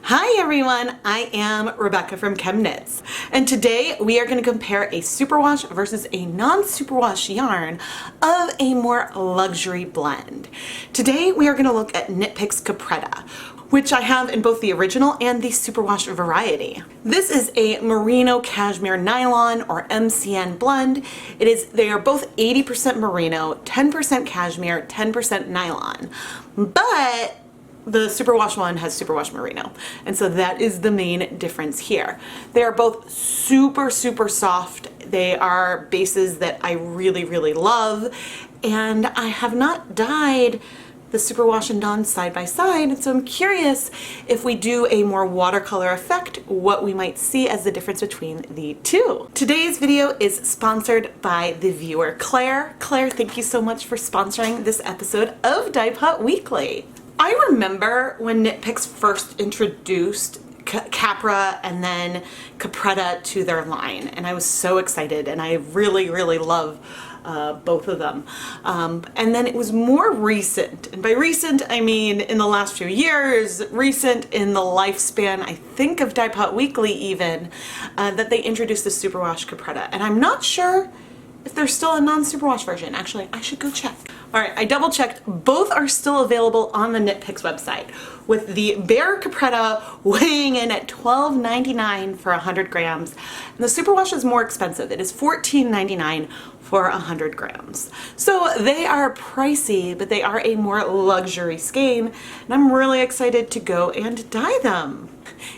Hi everyone, I am Rebecca from ChemKnits, and today we are going to compare a superwash versus a non-superwash yarn of a more luxury blend. Today we are going to look at Knit Picks Capretta, which I have in both the original and the superwash variety. This is a Merino Cashmere Nylon or MCN blend. They are both 80% Merino, 10% Cashmere, 10% Nylon, but the superwash one has superwash merino, and so that is the main difference here. They are both super soft. They are bases that I really love, and I have not dyed the superwash and non side by side, and so I'm curious if we do a more watercolor effect, what we might see as the difference between the two. Today's video is sponsored by the viewer Claire. Claire, thank you so much for sponsoring this episode of Dyepot Weekly. I remember when Knit Picks first introduced Capretta and then Capretta to their line, and I was so excited, and I really love both of them. And then it was more recent, and by recent I mean in the last few years, recent in the lifespan, I think, of Dyepot Weekly even, that they introduced the superwash Capretta, and I'm not sure if there's still a non-superwash version. Actually, I should go check. All right, I double checked. Both are still available on the Knit Picks website, with the bare Capretta weighing in at $12.99 for 100 grams. And the superwash is more expensive. It is $14.99 for 100 grams. So they are pricey, but they are a more luxury skein, and I'm really excited to go and dye them.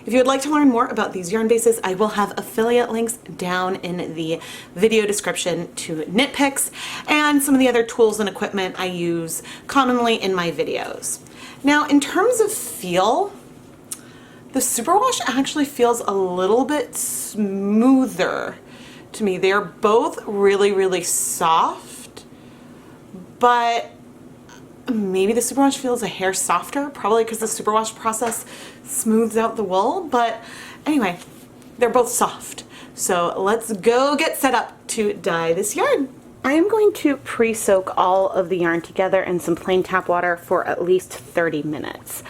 If you would like to learn more about these yarn bases, I will have affiliate links down in the video description to Knit Picks and some of the other tools and equipment I use commonly in my videos. Now, in terms of feel, the superwash actually feels a little bit smoother to me. They are both really soft, but maybe the superwash feels a hair softer, probably because the superwash process smooths out the wool. But anyway, they're both soft. So let's go get set up to dye this yarn. I am going to pre-soak all of the yarn together in some plain tap water for at least 30 minutes.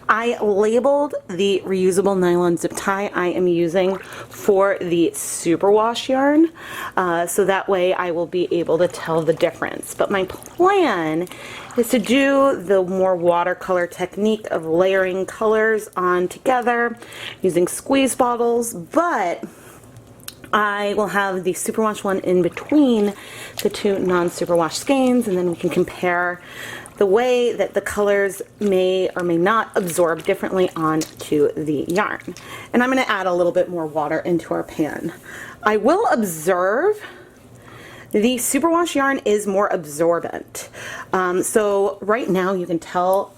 I labeled the reusable nylon zip tie I am using for the superwash yarn, so that way I will be able to tell the difference. But my plan is to do the more watercolor technique of layering colors on together using squeeze bottles, but I will have the superwash one in between the two non-superwash skeins, and then we can compare the way that the colors may or may not absorb differently onto the yarn. And I'm going to add a little bit more water into our pan. I will observe the superwash yarn is more absorbent. So right now you can tell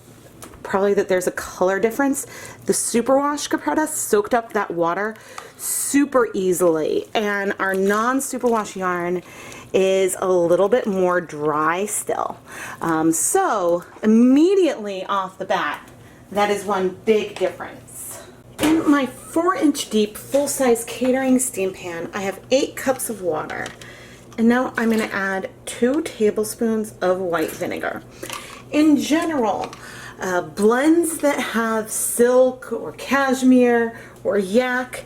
probably that there's a color difference. The superwash Capretta soaked up that water super easily, and our non-superwash yarn is a little bit more dry still. So immediately off the bat, that is one big difference. In my 4-inch deep full-size catering steam pan, I have 8 cups of water, and now I'm going to add 2 tablespoons of white vinegar. In general, blends that have silk or cashmere or yak,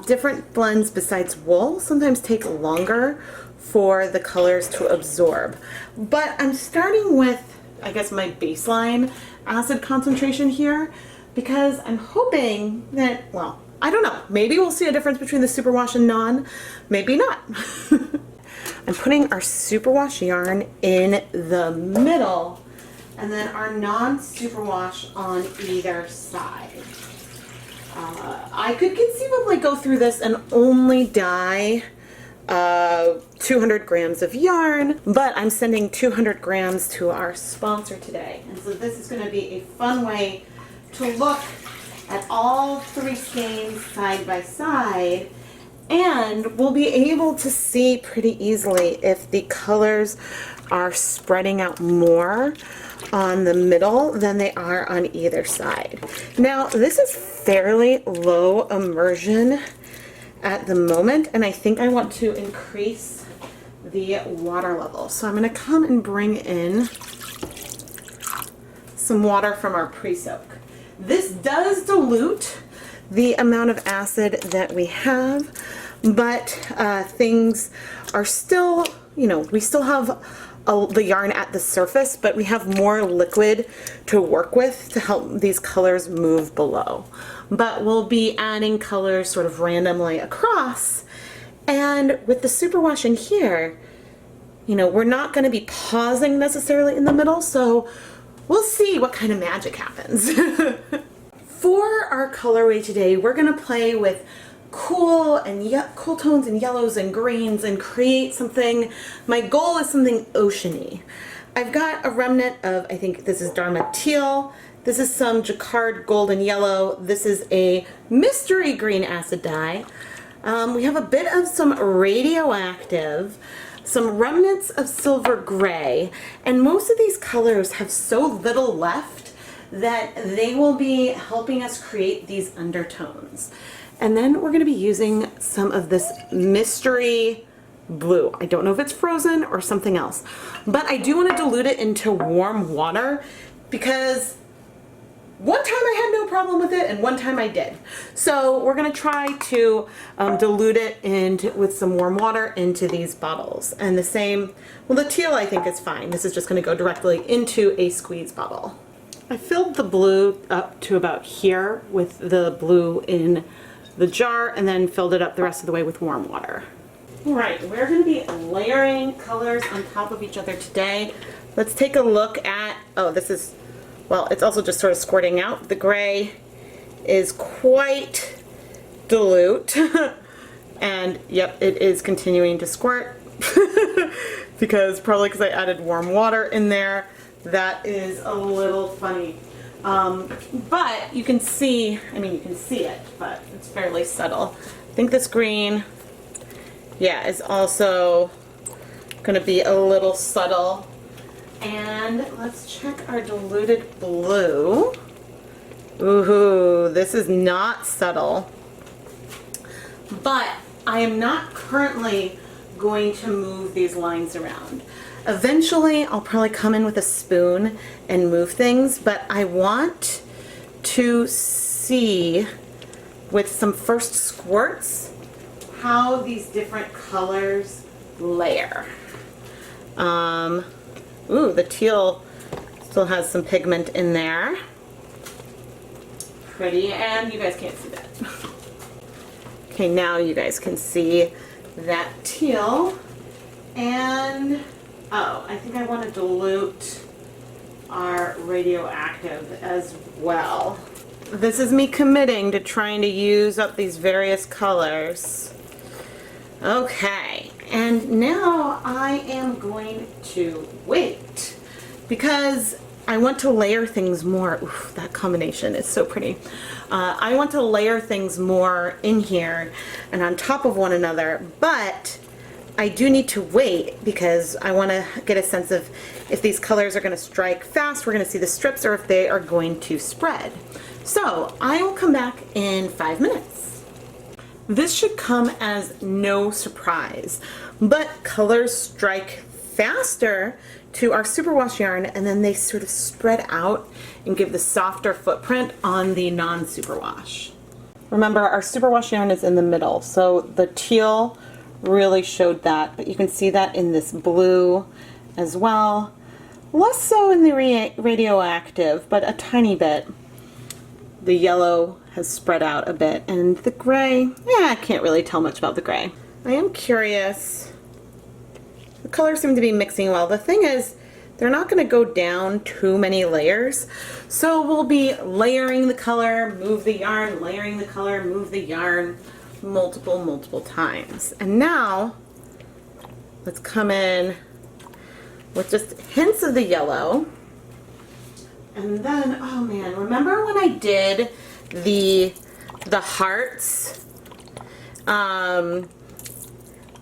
different blends besides wool sometimes take longer for the colors to absorb. But I'm starting with, I guess, my baseline acid concentration here, because I'm hoping that, well, I don't know, maybe we'll see a difference between the superwash and non, maybe not. I'm putting our superwash yarn in the middle, and then our non-superwash on either side. I could conceivably go through this and only dye 200 grams of yarn, but I'm sending 200 grams to our sponsor today. And so this is going to be a fun way to look at all 3 skeins side by side, and we'll be able to see pretty easily if the colors are spreading out more on the middle than they are on either side. Now, this is fairly low immersion at the moment, and I think I want to increase the water level. So I'm going to come and bring in some water from our Presoak. This does dilute the amount of acid that we have, but things are still, you know, we still have the yarn at the surface, but we have more liquid to work with to help these colors move below. But we'll be adding colors sort of randomly across, and with the superwash in here, you know, we're not going to be pausing necessarily in the middle, so we'll see what kind of magic happens. For our colorway today, we're going to play with cool tones and yellows and greens and create something. My goal is something oceany. I've got a remnant of, I think this is Dharma Teal. This is some Jacquard Golden Yellow. This is a Mystery Green Acid Dye. We have a bit of some Radioactive, some remnants of Silver Gray, and most of these colors have so little left that they will be helping us create these undertones. And then we're going to be using some of this Mystery Blue. I don't know if it's frozen or something else, but I do want to dilute it into warm water because one time I had no problem with it and one time I did. So we're going to try to dilute it with some warm water into these bottles. And the same, well, the teal I think is fine. This is just going to go directly into a squeeze bottle. I filled the blue up to about here with the blue in the jar and then filled it up the rest of the way with warm water. All right, we're going to be layering colors on top of each other today. Let's take a look at, oh, this is, well, it's also just sort of squirting out. The gray is quite dilute. And yep, it is continuing to squirt probably because I added warm water in there. That is a little funny. But you can see, I mean, you can see it, but it's fairly subtle. I think this green, yeah, is also going to be a little subtle. And let's check our diluted blue. Ooh, this is not subtle. But I am not currently going to move these lines around. Eventually, I'll probably come in with a spoon and move things, but I want to see with some first squirts how these different colors layer. Ooh, the teal still has some pigment in there. Pretty, and you guys can't see that. Okay, now you guys can see that teal. And, oh, I think I want to dilute our Radioactive as well. This is me committing to trying to use up these various colors. Okay, and now I am going to wait because I want to layer things more. Oof, that combination is so pretty. I want to layer things more in here and on top of one another, but I do need to wait because I want to get a sense of if these colors are going to strike fast, we're going to see the strips, or if they are going to spread. So I will come back in 5 minutes. This should come as no surprise, but colors strike faster to our superwash yarn and then they sort of spread out and give the softer footprint on the non-superwash. Remember, our superwash yarn is in the middle, so the teal really showed that, but you can see that in this blue as well. Less so in the Radioactive, but a tiny bit. The yellow has spread out a bit, and the gray, yeah, I can't really tell much about the gray. I am curious. The colors seem to be mixing well. The thing is, they're not going to go down too many layers, so we'll be layering the color, move the yarn, layering the color, move the yarn multiple times. And now, let's come in with just hints of the yellow. And then, oh man, remember when I did the hearts? And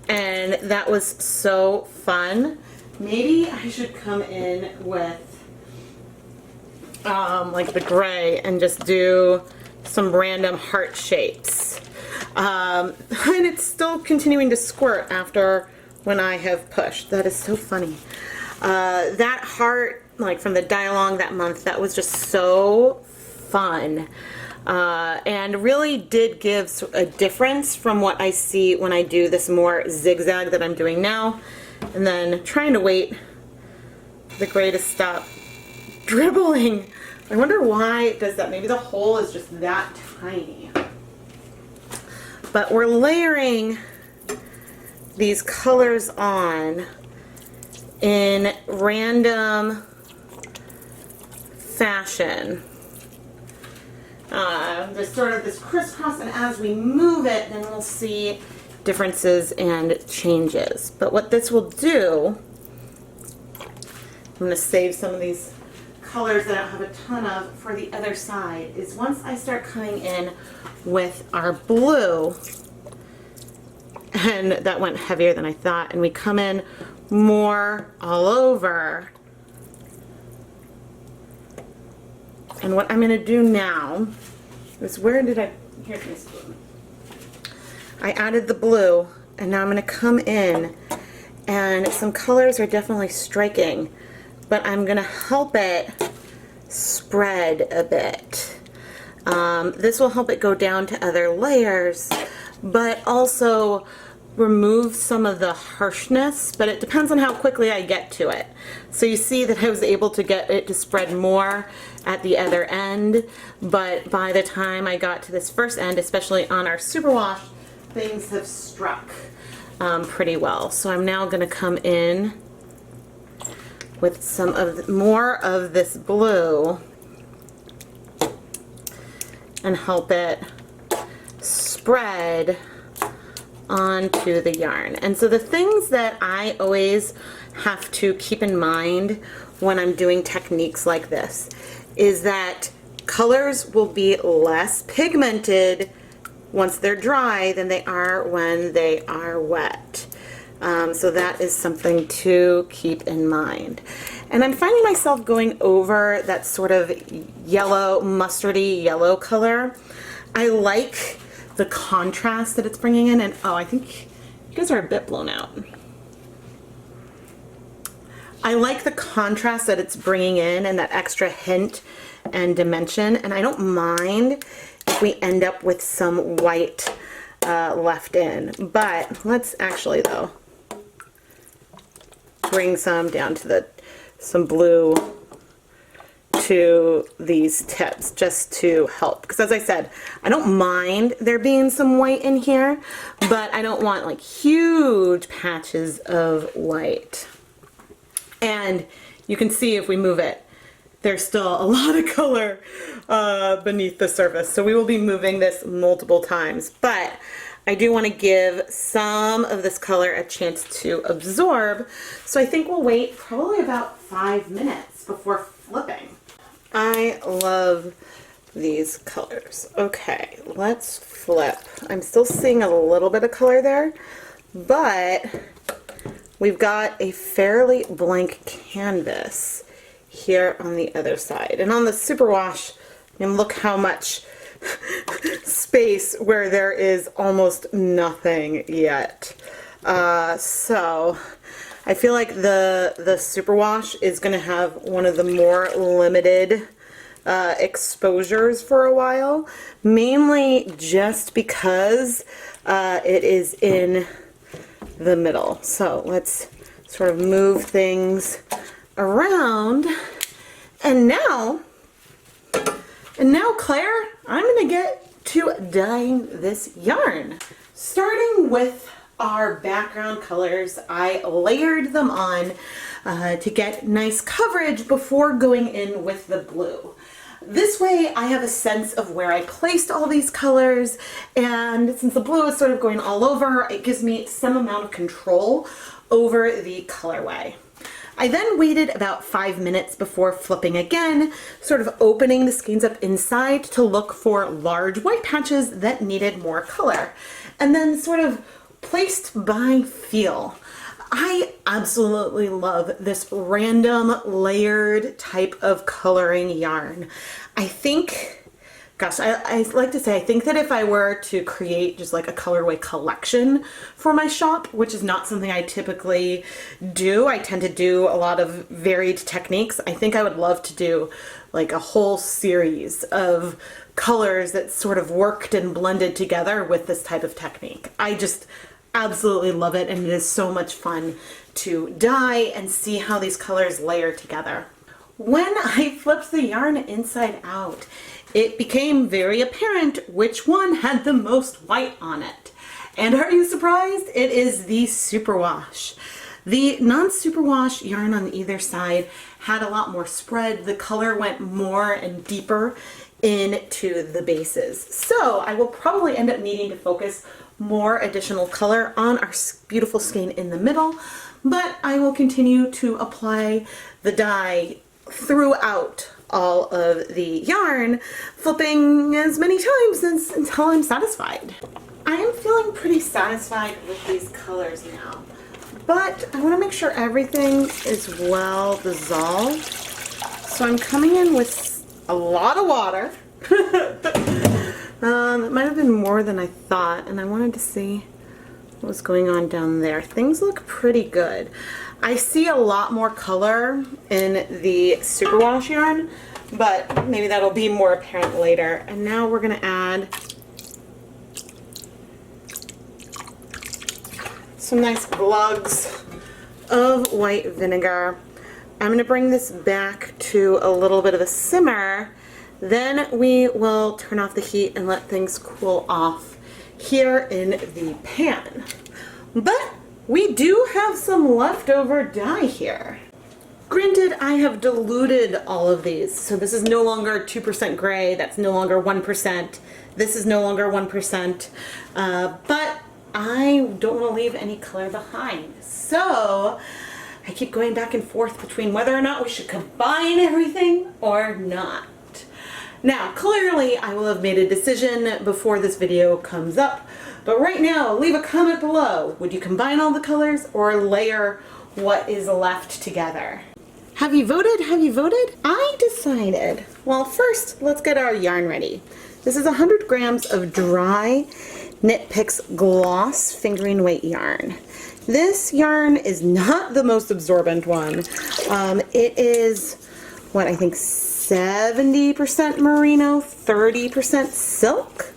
that was so fun. Maybe I should come in with like the gray and just do some random heart shapes. And it's still continuing to squirt after when I have pushed. That is so funny. That heart, like from the dye along that month, that was just so fun. And really did give a difference from what I see when I do this more zigzag that I'm doing now. And then trying to wait for the gray to stop dribbling. I wonder why it does that. Maybe the hole is just that tiny. But we're layering these colors on in random fashion. There's sort of this crisscross, and as we move it, then we'll see differences and changes. But what this will do, I'm going to save some of these colors that I don't have a ton of for the other side, is once I start coming in with our blue, and that went heavier than I thought, and we come in more all over. And what I'm going to do now is, where did I, here's my spoon. I added the blue, and now I'm going to come in, and some colors are definitely striking, but I'm going to help it spread a bit. This will help it go down to other layers, but also remove some of the harshness, but it depends on how quickly I get to it. So you see that I was able to get it to spread more at the other end, but by the time I got to this first end, especially on our superwash, things have struck pretty well. So I'm now going to come in with some of more of this blue and help it spread onto the yarn. And so the things that I always have to keep in mind when I'm doing techniques like this is that colors will be less pigmented once they're dry than they are when they are wet. So that is something to keep in mind. And I'm finding myself going over that sort of yellow, mustardy yellow color. I like the contrast that it's bringing in, and oh, I think you guys are a bit blown out. I like the contrast that it's bringing in and that extra hint and dimension, and I don't mind if we end up with some white left in. But let's actually, though, bring some down to some blue to these tips just to help, because as I said, I don't mind there being some white in here, but I don't want like huge patches of white. And you can see if we move it, there's still a lot of color beneath the surface, so we will be moving this multiple times, but I do want to give some of this color a chance to absorb, so I think we'll wait probably about 5 minutes before flipping. I love these colors. Okay, let's flip. I'm still seeing a little bit of color there, but we've got a fairly blank canvas here on the other side. And on the superwash, and look how much space where there is almost nothing yet. So I feel like the superwash is going to have one of the more limited exposures for a while, mainly just because it is in the middle. So let's sort of move things around, and now Claire, I'm going to get to dyeing this yarn. Starting with our background colors, I layered them on to get nice coverage before going in with the blue. This way I have a sense of where I placed all these colors, and since the blue is sort of going all over, it gives me some amount of control over the colorway. I then waited about 5 minutes before flipping again, sort of opening the skeins up inside to look for large white patches that needed more color, and then sort of placed by feel. I absolutely love this random layered type of coloring yarn. I think gosh, I like to say, I think that if I were to create just like a colorway collection for my shop, which is not something I typically do, I tend to do a lot of varied techniques. I think I would love to do like a whole series of colors that sort of worked and blended together with this type of technique. I just absolutely love it, and it is so much fun to dye and see how these colors layer together. When I flipped the yarn inside out, it became very apparent which one had the most white on it. And are you surprised? It is the Superwash. The non-superwash yarn on either side had a lot more spread. The color went more and deeper into the bases. So I will probably end up needing to focus more additional color on our beautiful skein in the middle, but I will continue to apply the dye throughout all of the yarn, flipping as many times until I'm satisfied. I am feeling pretty satisfied with these colors now, but I want to make sure everything is well dissolved. So I'm coming in with a lot of water. It might have been more than I thought, and I wanted to see what was going on down there. Things look pretty good. I see a lot more color in the Superwash yarn, but maybe that'll be more apparent later. And now we're going to add some nice glugs of white vinegar. I'm going to bring this back to a little bit of a simmer. Then we will turn off the heat and let things cool off here in the pan. But we do have some leftover dye here. Granted, I have diluted all of these, so this is no longer 2% gray, that's no longer 1%, this is no longer 1%, but I don't want to leave any color behind. So I keep going back and forth between whether or not we should combine everything or not. Now, clearly I will have made a decision before this video comes up, but right now, leave a comment below. Would you combine all the colors or layer what is left together? Have you voted? Have you voted? I decided, well, first, let's get our yarn ready. This is 100 grams of dry Knit Picks gloss fingering weight yarn. This yarn is not the most absorbent one. It is, what, I think 70% merino, 30% silk.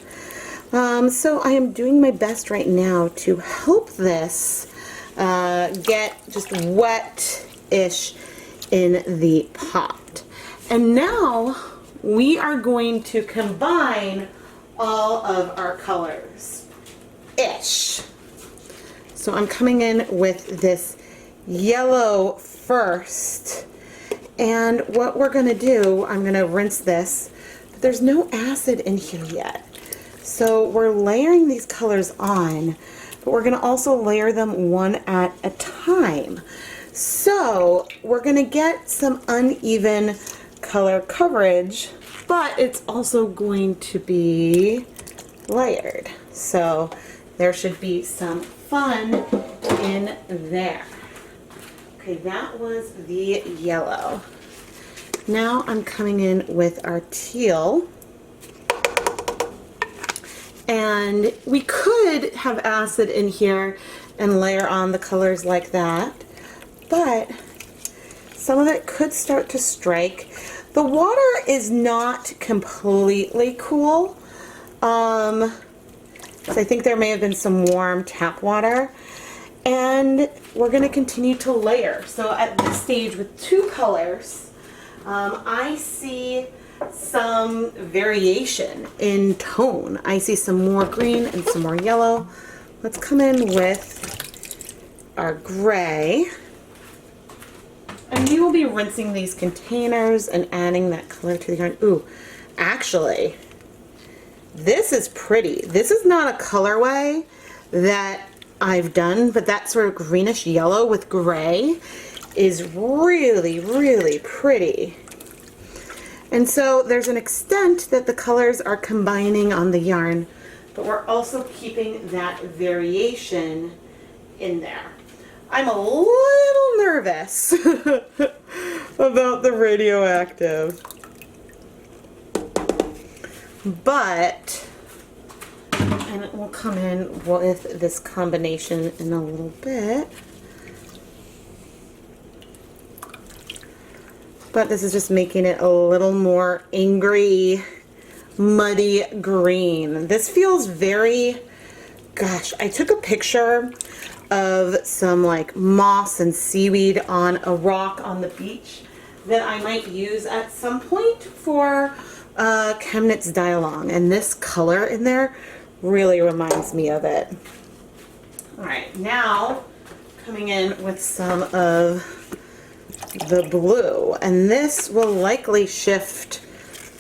So I am doing my best right now to help this get just wet-ish in the pot. And now we are going to combine all of our colors-ish. So I'm coming in with this yellow first. And what we're going to do, I'm going to rinse this, but there's no acid in here yet. So we're layering these colors on, but we're going to also layer them one at a time. So we're going to get some uneven color coverage, but it's also going to be layered. So there should be some fun in there. Okay, that was the yellow. Now I'm coming in with our teal. And we could have acid in here and layer on the colors like that, but some of it could start to strike. The water is not completely cool. So I think there may have been some warm tap water. And we're going to continue to layer. So at this stage with two colors, I see some variation in tone. I see some more green and some more yellow. Let's come in with our gray. And we will be rinsing these containers and adding that color to the yarn. Ooh, actually, this is pretty. This is not a colorway that I've done, but that sort of greenish yellow with gray is really, really pretty. And so there's an extent that the colors are combining on the yarn, but we're also keeping that variation in there. I'm a little nervous about the radioactive. but, and it will come in with this combination in a little bit. But this is just making it a little more angry, muddy green. This feels very, gosh, I took a picture of some like moss and seaweed on a rock on the beach that I might use at some point for ChemKnits dye along, and this color in there really reminds me of it. All right, now coming in with some of the blue, and this will likely shift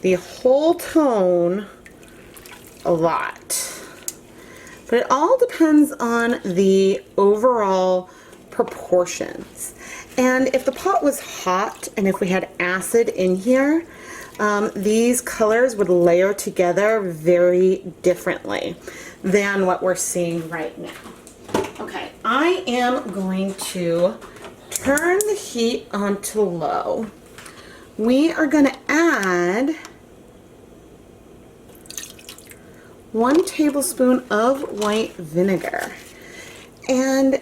the whole tone a lot, but it all depends on the overall proportions. And if the pot was hot and if we had acid in here, these colors would layer together very differently than what we're seeing right now. Okay, I am going to turn the heat on to low. We are going to add 1 tablespoon of white vinegar. And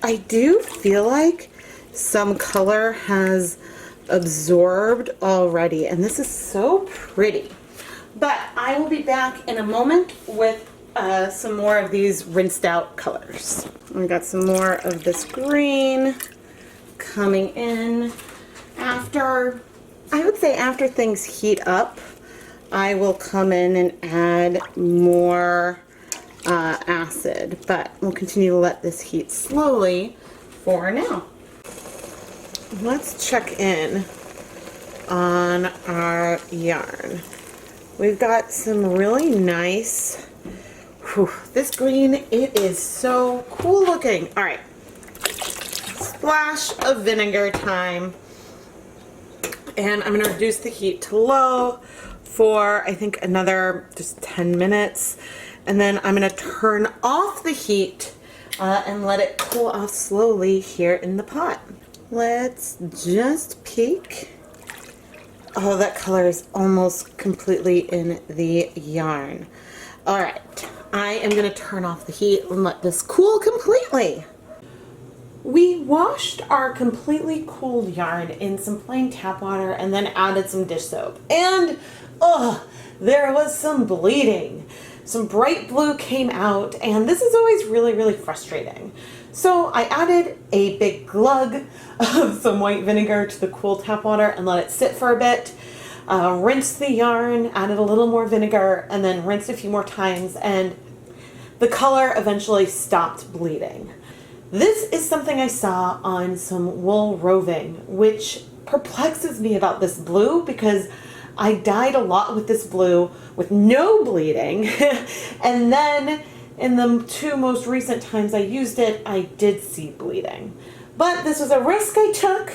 I do feel like some color has absorbed already, and this is so pretty. But I will be back in a moment with some more of these rinsed out colors. We got some more of this green coming in. After, I would say after things heat up, I will come in and add more acid, but we'll continue to let this heat slowly for now. Let's check in on our yarn. We've got some really nice, this green, it is so cool looking. All right, splash of vinegar time. And I'm gonna reduce the heat to low for, I think, another just 10 minutes. And then I'm gonna turn off the heat and let it cool off slowly here in the pot. Let's just peek. Oh, that color is almost completely in the yarn. All right, I am gonna turn off the heat and let this cool completely. We washed our completely cooled yarn in some plain tap water and then added some dish soap. And, there was some bleeding. Some bright blue came out, and this is always really, really frustrating. So I added a big glug of some white vinegar to the cool tap water and let it sit for a bit. Rinsed the yarn, added a little more vinegar, and then rinsed a few more times, and the color eventually stopped bleeding. This is something I saw on some wool roving, which perplexes me about this blue because I dyed a lot with this blue with no bleeding, and then in the 2 most recent times I used it, I did see bleeding. But this was a risk I took,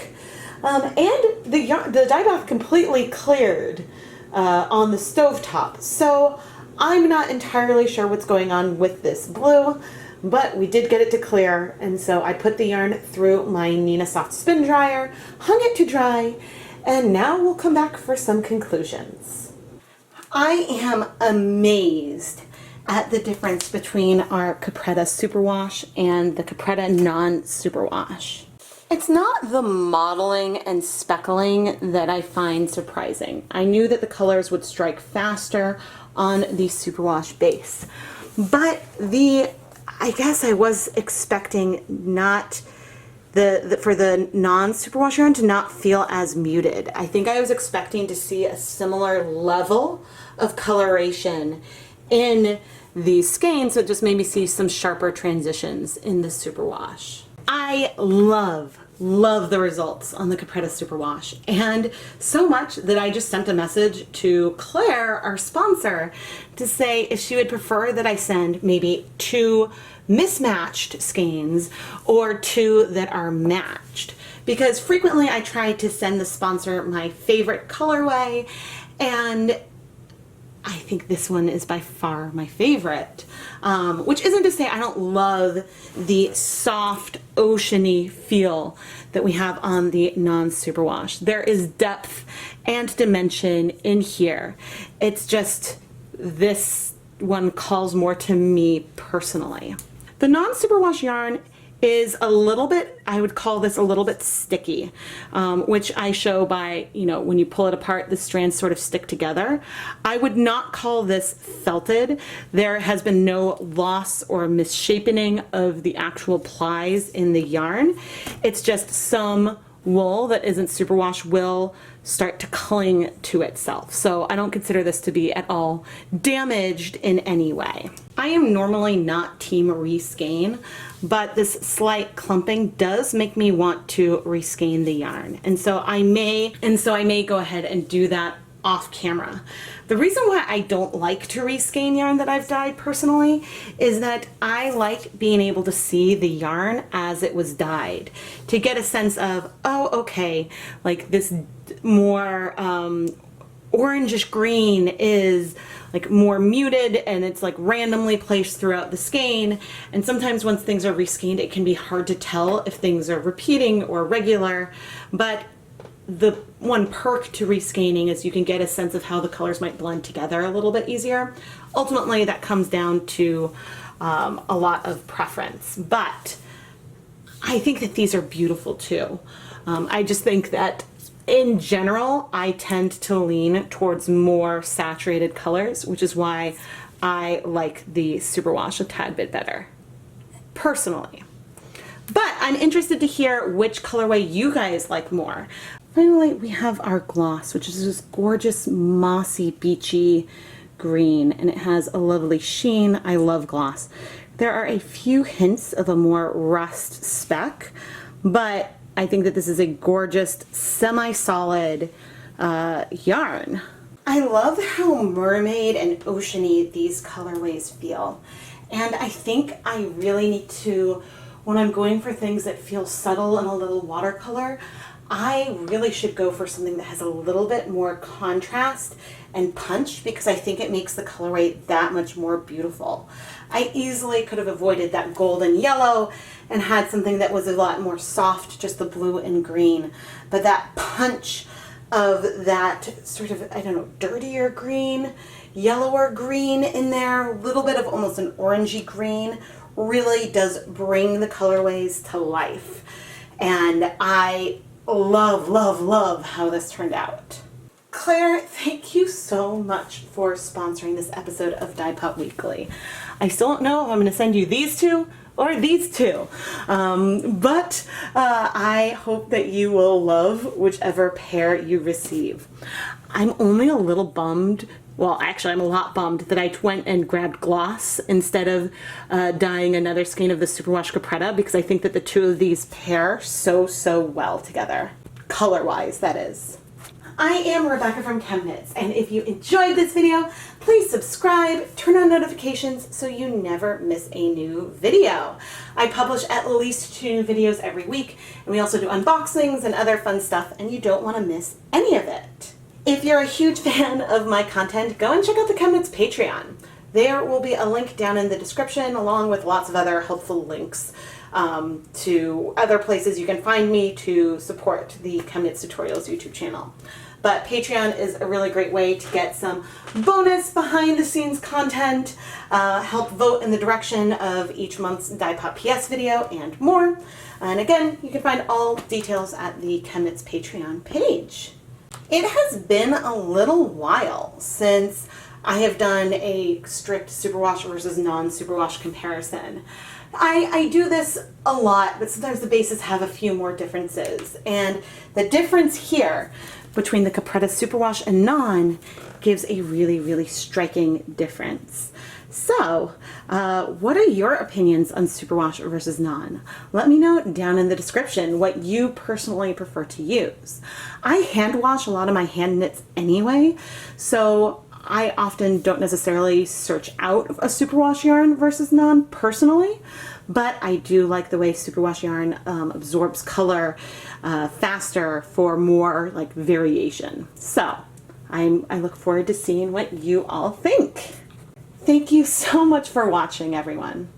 and the dye bath completely cleared on the stovetop. So I'm not entirely sure what's going on with this blue, but we did get it to clear, and so I put the yarn through my Nina Soft spin dryer, hung it to dry, and now we'll come back for some conclusions. I am amazed at the difference between our Capretta Superwash and the Capretta Non-Superwash. It's not the modeling and speckling that I find surprising. I knew that the colors would strike faster on the Superwash base, but I guess I was expecting not for the non-superwash yarn to not feel as muted. I think I was expecting to see a similar level of coloration in these skeins, so it just made me see some sharper transitions in the superwash. I love the results on the Capretta Superwash, and so much that I just sent a message to Claire, our sponsor, to say if she would prefer that I send maybe 2 mismatched skeins or 2 that are matched, because frequently I try to send the sponsor my favorite colorway, and I think this one is by far my favorite, which isn't to say I don't love the soft oceany feel that we have on the non-superwash. There is depth and dimension in here. It's just this one calls more to me personally. The non-superwash yarn is a little bit, I would call this a little bit sticky, which I show by, you know, when you pull it apart, the strands sort of stick together. I would not call this felted. There has been no loss or misshapening of the actual plies in the yarn. It's just some wool that isn't superwash will start to cling to itself. So I don't consider this to be at all damaged in any way. I am normally not team reskein, but this slight clumping does make me want to reskein the yarn. And so I may go ahead and do that off camera. The reason why I don't like to reskein yarn that I've dyed personally is that I like being able to see the yarn as it was dyed to get a sense of, oh, okay, like this more orangish green is like more muted and it's like randomly placed throughout the skein. And sometimes once things are reskeined, it can be hard to tell if things are repeating or regular, but the one perk to reskeining is you can get a sense of how the colors might blend together a little bit easier. Ultimately, that comes down to a lot of preference, but I think that these are beautiful too. I just think that in general, I tend to lean towards more saturated colors, which is why I like the superwash a tad bit better, personally. But I'm interested to hear which colorway you guys like more. Finally, we have our gloss, which is this gorgeous mossy beachy green, and it has a lovely sheen. I love gloss. There are a few hints of a more rust speck, but I think that this is a gorgeous semi-solid yarn. I love how mermaid and oceany these colorways feel, and I think I really need to, when I'm going for things that feel subtle and a little watercolor, I really should go for something that has a little bit more contrast and punch, because I think it makes the colorway that much more beautiful. I easily could have avoided that golden yellow and had something that was a lot more soft, just the blue and green. But that punch of that sort of, I don't know, dirtier green, yellower green in there, a little bit of almost an orangey green, really does bring the colorways to life. And I love, love, love how this turned out. Claire, thank you so much for sponsoring this episode of Dyepot Weekly. I still don't know if I'm going to send you these two or these two, but I hope that you will love whichever pair you receive. I'm only a little bummed, well actually I'm a lot bummed that I went and grabbed gloss instead of dyeing another skein of the Superwash Capretta, because I think that the two of these pair so well together, color-wise that is. I am Rebecca from ChemKnits, and if you enjoyed this video, please subscribe, turn on notifications so you never miss a new video. I publish at least 2 new videos every week, and we also do unboxings and other fun stuff, and you don't want to miss any of it. If you're a huge fan of my content, go and check out the ChemKnits Patreon. There will be a link down in the description, along with lots of other helpful links to other places you can find me to support the ChemKnits Tutorials YouTube channel. But Patreon is a really great way to get some bonus behind the scenes content, help vote in the direction of each month's Dyepot PS video, and more. And again, you can find all details at the ChemKnits Patreon page. It has been a little while since I have done a strict superwash versus non-superwash comparison. I do this a lot, but sometimes the bases have a few more differences. And the difference here between the Capretta Superwash and non gives a really striking difference. So, what are your opinions on Superwash versus non? Let me know down in the description what you personally prefer to use. I hand wash a lot of my hand knits anyway, so I often don't necessarily search out a superwash yarn versus non personally, but I do like the way superwash yarn absorbs color faster for more like variation. So I look forward to seeing what you all think. Thank you so much for watching, everyone.